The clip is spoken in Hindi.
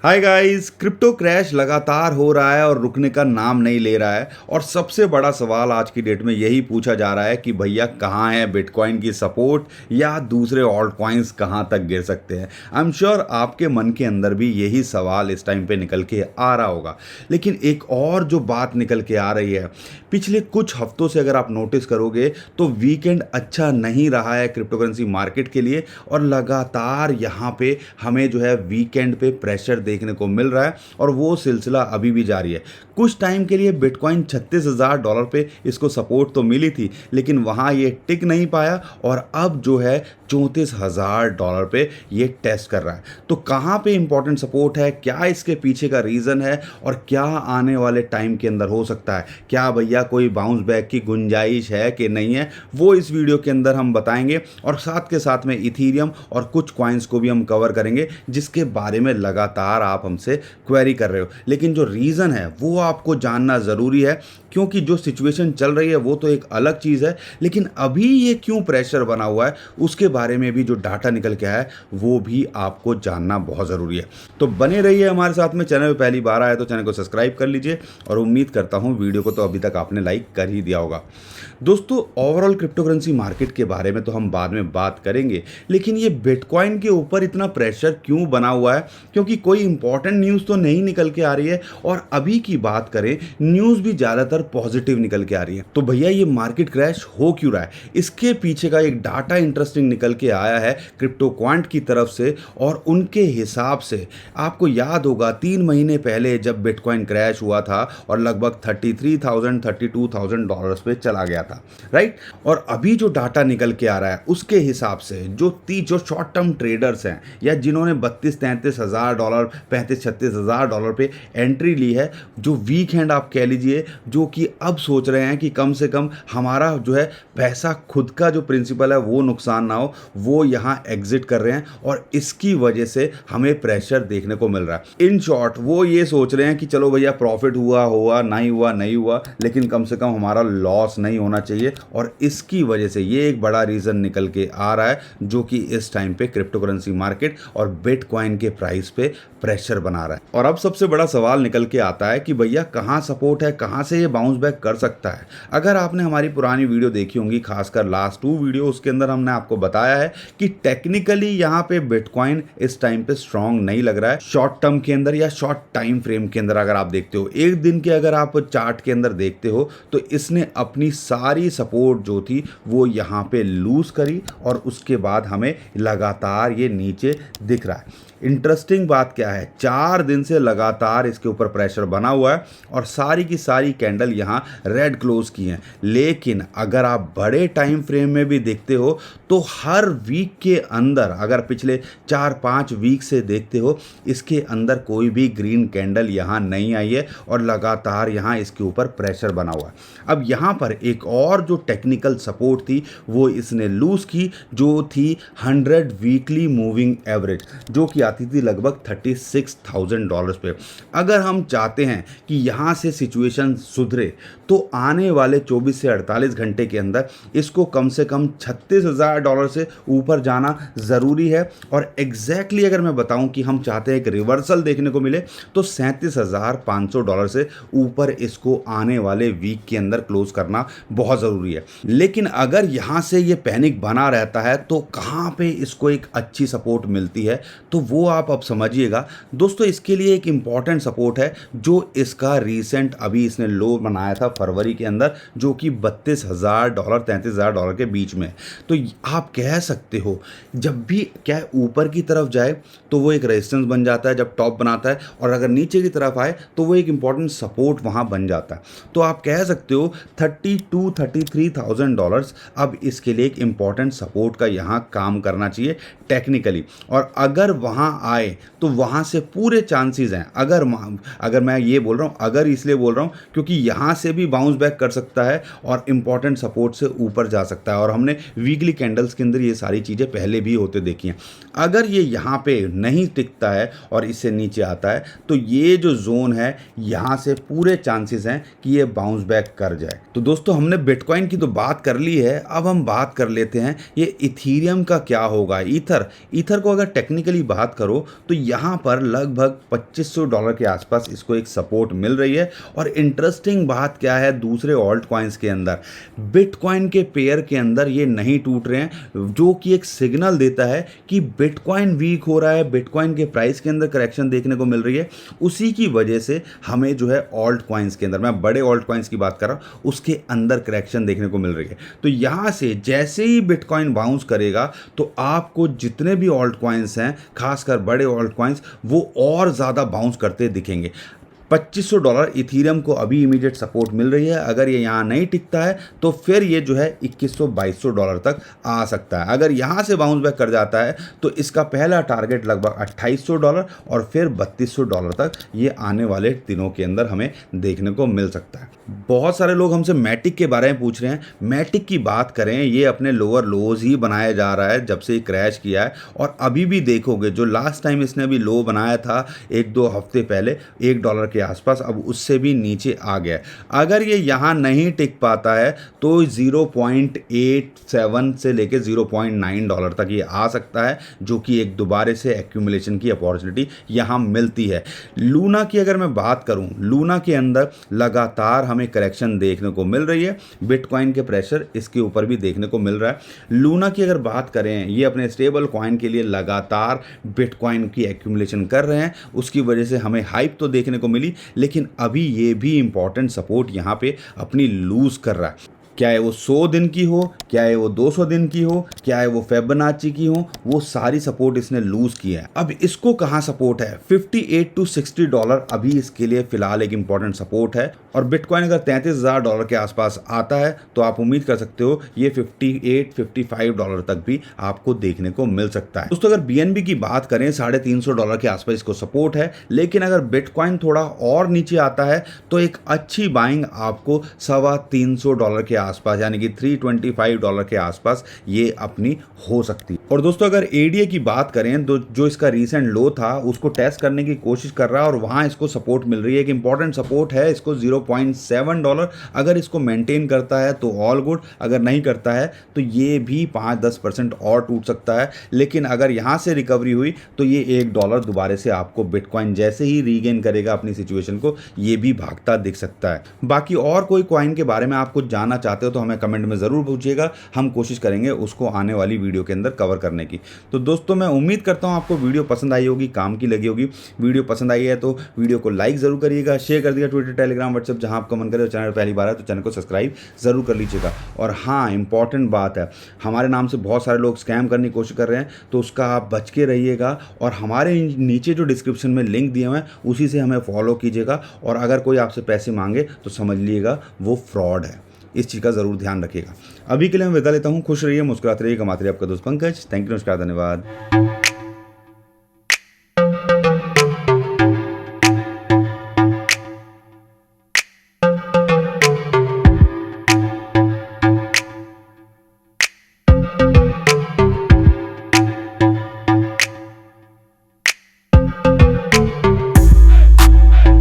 हाय गाइस, क्रिप्टो क्रैश लगातार हो रहा है और रुकने का नाम नहीं ले रहा है। और सबसे बड़ा सवाल आज की डेट में यही पूछा जा रहा है कि भैया कहाँ है बिटकॉइन की सपोर्ट या दूसरे ऑल्ट कॉइन्स कहाँ तक गिर सकते हैं। आई एम श्योर आपके मन के अंदर भी यही सवाल इस टाइम पे निकल के आ रहा होगा। लेकिन एक और जो बात निकल के आ रही है, पिछले कुछ हफ्तों से अगर आप नोटिस करोगे तो वीकेंड अच्छा नहीं रहा है क्रिप्टो करेंसी मार्केट के लिए। और लगातार यहाँ पे हमें जो है वीकेंड पे प्रेशर देखने को मिल रहा है और वो सिलसिला अभी भी जारी है। कुछ टाइम के लिए बिटकॉइन $36,000 पे इसको सपोर्ट तो मिली थी, लेकिन वहाँ ये टिक नहीं पाया और अब जो है $34,000 पे ये टेस्ट कर रहा है। तो कहाँ पे इंपॉर्टेंट सपोर्ट है, क्या इसके पीछे का रीज़न है और क्या आने वाले टाइम के अंदर हो सकता है, क्या भैया कोई बाउंस बैक की गुंजाइश है कि नहीं है, वो इस वीडियो के अंदर हम बताएंगे। और साथ के साथ में इथीरियम और कुछ कॉइन्स को भी हम कवर करेंगे जिसके बारे में लगातार आप हमसे क्वेरी कर रहे हो। लेकिन जो रीज़न है वो आपको जानना ज़रूरी है, क्योंकि जो सिचुएशन चल रही है वो तो एक अलग चीज़ है, लेकिन अभी ये क्यों प्रेशर बना हुआ है उसके बारे में भी जो डाटा निकल के आया है वो भी आपको जानना बहुत ज़रूरी है। तो बने रहिए हमारे साथ में। चैनल पे पहली बार आए तो चैनल को सब्सक्राइब कर लीजिए और उम्मीद करता हूँ वीडियो को तो अभी तक आपने लाइक कर ही दिया होगा। दोस्तों, ओवरऑल क्रिप्टो करेंसी मार्केट के बारे में तो हम बाद में बात करेंगे, लेकिन ये बिटकॉइन के ऊपर इतना प्रेशर क्यों बना हुआ है, क्योंकि कोई इंपॉर्टेंट न्यूज़ तो नहीं निकल के आ रही है। और अभी की बात करें, न्यूज़ भी ज़्यादातर पॉजिटिव निकल के आ रही है। तो भैया ये मार्केट क्रैश हो क्यों रहा है, इसके पीछे का एक डाटा इंटरेस्टिंग निकल के आया है क्रिप्टो क्वांट की तरफ से। और उनके हिसाब से आपको याद होगा 3 महीने पहले जब बिटकॉइन क्रैश हुआ था और लगभग $33,000 पे चला गया था, राइट। और अभी जो डाटा निकल के आ रहा है उसके हिसाब से जो शॉर्ट टर्म ट्रेडर्स हैं या जिन्होंने $32,000-33,000 $35,000-36,000 पे एंट्री ली है, जो वीक हैंड आप कह लीजिए, जो कि अब सोच रहे हैं कि कम से कम हमारा जो है पैसा खुद का जो प्रिंसिपल है वो नुकसान ना हो, वो यहाँ एग्जिट कर रहे हैं और इसकी वजह से हमें प्रेशर देखने को मिल रहा है। इन शॉर्ट वो ये सोच रहे हैं कि चलो भैया प्रॉफिट हुआ नहीं हुआ, लेकिन कम से कम हमारा लॉस नहीं होना चाहिए। और इसकी वजह से ये एक बड़ा रीज़न निकल के आ रहा है जो कि इस टाइम पे क्रिप्टो करेंसी मार्केट और बिटकॉइन के प्राइस पे प्रेशर बना रहा है। और अब सबसे बड़ा सवाल निकल के आता है कि भैया कहाँ सपोर्ट है, कहाँ से ये बाउंस बैक कर सकता है। अगर आपने हमारी पुरानी वीडियो देखी होंगी, खासकर लास्ट 2 वीडियो, उसके अंदर हमने आपको बताया है कि टेक्निकली यहाँ पे बिटकॉइन इस टाइम पे स्ट्रांग नहीं लग रहा है। शॉर्ट टर्म के अंदर या शॉर्ट टाइम फ्रेम के अंदर अगर आप देखते हो, एक दिन के अगर आप चार्ट के अंदर देखते हो, तो इसने अपनी सारी सपोर्ट जो थी वो यहाँ पे लूज करी और उसके बाद हमें लगातार ये नीचे दिख रहा है। इंटरेस्टिंग बात क्या है, 4 दिन से लगातार इसके ऊपर प्रेशर बना हुआ है और सारी की सारी कैंडल यहाँ रेड क्लोज की हैं। लेकिन अगर आप बड़े टाइम फ्रेम में भी देखते हो तो हर वीक के अंदर, अगर पिछले 4-5 वीक से देखते हो, इसके अंदर कोई भी ग्रीन कैंडल यहाँ नहीं आई है और लगातार यहाँ इसके ऊपर प्रेशर बना हुआ है। अब यहाँ पर एक और जो टेक्निकल सपोर्ट थी वो इसने लूज की, जो थी 100 वीकली मूविंग एवरेज, जो कि आती थी लगभग $36,000 पे। अगर हम चाहते हैं कि यहाँ से सिचुएशन सुधरे तो आने वाले 24 से 48 घंटे के अंदर इसको कम से कम $36,000 से ऊपर जाना ज़रूरी है। और एग्जैक्टली अगर मैं बताऊं कि हम चाहते हैं एक रिवर्सल देखने को मिले तो $37,500 से ऊपर इसको आने वाले वीक के अंदर क्लोज करना बहुत ज़रूरी है। लेकिन अगर यहाँ से ये पैनिक बना रहता है तो कहाँ पे इसको एक अच्छी सपोर्ट मिलती है, तो वो आप अब समझिएगा दोस्तों। इसके लिए एक इम्पॉर्टेंट सपोर्ट है जो इसका रीसेंट अभी इसने लो बनाया था फरवरी के अंदर, जो कि $32,000 $33,000 के बीच में। तो आप कह सकते हो जब भी क्या ऊपर की तरफ जाए तो वो एक रेजिस्टेंस बन जाता है जब टॉप बनाता है, और अगर नीचे की तरफ आए तो वो एक इम्पॉर्टेंट सपोर्ट वहाँ बन जाता है। तो आप कह सकते हो $32,000-33,000 अब इसके लिए एक इम्पॉर्टेंट सपोर्ट का यहाँ काम करना चाहिए टेक्निकली। और अगर वहाँ आए तो वहाँ से पूरे चांसेस हैं। अगर मैं ये बोल रहा हूँ, अगर इसलिए बोल रहा हूँ क्योंकि यहाँ से भी बाउंस बैक कर सकता है और इम्पॉर्टेंट सपोर्ट से ऊपर जा सकता है। और हमने वीकली कैंडल कैंडल्स के अंदर ये सारी चीज़ें पहले भी होते देखी हैं। अगर ये यहाँ पे नहीं टिकता है और इससे नीचे आता है तो ये जो जोन है यहाँ से पूरे चांसेस हैं कि ये बाउंस बैक कर जाए। तो दोस्तों हमने बिटकॉइन की तो बात कर ली है, अब हम बात कर लेते हैं ये इथीरियम का क्या होगा। ईथर को अगर टेक्निकली बात करो तो यहाँ पर लगभग $2500 के आसपास इसको एक सपोर्ट मिल रही है। और इंटरेस्टिंग बात क्या है, दूसरे ऑल्ट कॉइन्स के अंदर बिटकॉइन के पेयर के अंदर ये नहीं टूट रहे हैं, जो कि एक सिग्नल देता है कि बिटकॉइन वीक हो रहा है, बिटकॉइन के प्राइस के अंदर करेक्शन देखने को मिल रही है। उसी की वजह से हमें जो है ऑल्ट कॉइन्स के अंदर, मैं बड़े ऑल्ट कॉइन्स की बात कर रहा हूँ, उसके अंदर करेक्शन देखने को मिल रही है। तो यहाँ से जैसे ही बिटकॉइन बाउंस करेगा तो आपको जितने भी ऑल्ट कॉइन्स हैं, खासकर बड़े ऑल्ट कॉइन्स, वो और ज़्यादा बाउंस करते दिखेंगे। $2500 इथीरियम को अभी इमीडिएट सपोर्ट मिल रही है। अगर ये यहाँ नहीं टिकता है तो फिर ये जो है $2100-2200 तक आ सकता है। अगर यहाँ से बाउंस बैक कर जाता है तो इसका पहला टारगेट लगभग $2800 और फिर $3200 तक ये आने वाले दिनों के अंदर हमें देखने को मिल सकता है। बहुत सारे लोग हमसे मैटिक के बारे में पूछ रहे हैं। मैटिक की बात करें, ये अपने लोअर लोज ही बनाया जा रहा है जब से ये क्रैश किया है। और अभी भी देखोगे, जो लास्ट टाइम इसने अभी लो बनाया था 1-2 हफ्ते पहले $1 के आसपास, अब उससे भी नीचे आ गया है। अगर ये यहाँ नहीं टिक पाता है तो 0.87 से लेके $0.9 तक ये आ सकता है, जो कि एक दोबारे से एक्यूमुलेशन की अपॉर्चुनिटी यहाँ मिलती है। लूना की अगर मैं बात करूँ, लूना के अंदर लगातार हमें करेक्शन देखने को मिल रही है। बिटकॉइन के प्रेशर इसके ऊपर भी देखने को मिल रहा है। लूना की अगर बात करें, ये अपने स्टेबल कॉइन के लिए लगातार बिटकॉइन की एक्यूमुलेशन कर रहे हैं, उसकी वजह से हमें हाइप तो देखने को मिली, लेकिन अभी ये भी इंपॉर्टेंट सपोर्ट यहाँ पे अपनी लूज कर रहा है। क्या है वो 100 दिन की हो, क्या है वो 200 दिन की हो, क्या है वो फिबोनाची की हो, वो सारी सपोर्ट इसने लूज की है। अब इसको कहाँ सपोर्ट है, $58 to $60 अभी इसके लिए फिलहाल एक इंपॉर्टेंट सपोर्ट है। और बिटकॉइन अगर $33,000 के आसपास आता है तो आप उम्मीद कर सकते हो ये $58-55 तक भी आपको देखने को मिल सकता है। दोस्तों अगर BNB की बात करें, $350 के आसपास इसको सपोर्ट है, लेकिन अगर बिटकॉइन थोड़ा और नीचे आता है तो एक अच्छी बाइंग आपको $325 के आसपास, यानी कि $325 के आसपास ये अपनी हो सकती है। और दोस्तों अगर ADA की बात करें तो जो इसका रीसेंट लो था उसको टेस्ट करने की कोशिश कर रहा है और वहां इसको सपोर्ट मिल रही है। एक इंपॉर्टेंट सपोर्ट है इसको $0.7। अगर इसको मेंटेन करता है तो ऑल गुड, अगर नहीं करता है तो ये भी 5-10% और टूट सकता है। लेकिन अगर यहाँ से रिकवरी हुई तो ये $1 दोबारा से आपको बिटकॉइन जैसे ही रीगेन करेगा अपनी सिचुएशन को, ये भी भागता दिख सकता है। बाकी और कोई कॉइन के बारे में आप कुछ जानना चाहते हो तो हमें कमेंट में ज़रूर पूछिएगा, हम कोशिश करेंगे उसको आने वाली वीडियो के अंदर कवर करने की। तो दोस्तों मैं उम्मीद करता हूँ आपको वीडियो पसंद आई होगी, काम की लगी होगी। वीडियो पसंद आई है तो वीडियो को लाइक ज़रूर करिएगा, शेयर कर दिएगा ट्विटर, टेलीग्राम, व्हाट्सएप, जहाँ आपका मन करे। चैनल पहली बार है तो चैनल को सब्सक्राइब ज़रूर कर लीजिएगा। और हाँ, इंपॉर्टेंट बात है, हमारे नाम से बहुत सारे लोग स्कैम करने की कोशिश कर रहे हैं, तो उसका आप बच के रहिएगा। और हमारे नीचे जो डिस्क्रिप्शन में लिंक दिए हुए हैं उसी से हमें फॉलो कीजिएगा। और अगर कोई आपसे पैसे मांगे तो समझ लीजिएगा वो फ्रॉड है, इस चीज़ का ज़रूर ध्यान रखिएगा। अभी के लिए मैं विदा लेता हूँ। खुश रहिए, मुस्कुराते रहिए, कमाते रहिए। आपका दोस्त पंकज। थैंक यू, नमस्कार, धन्यवाद।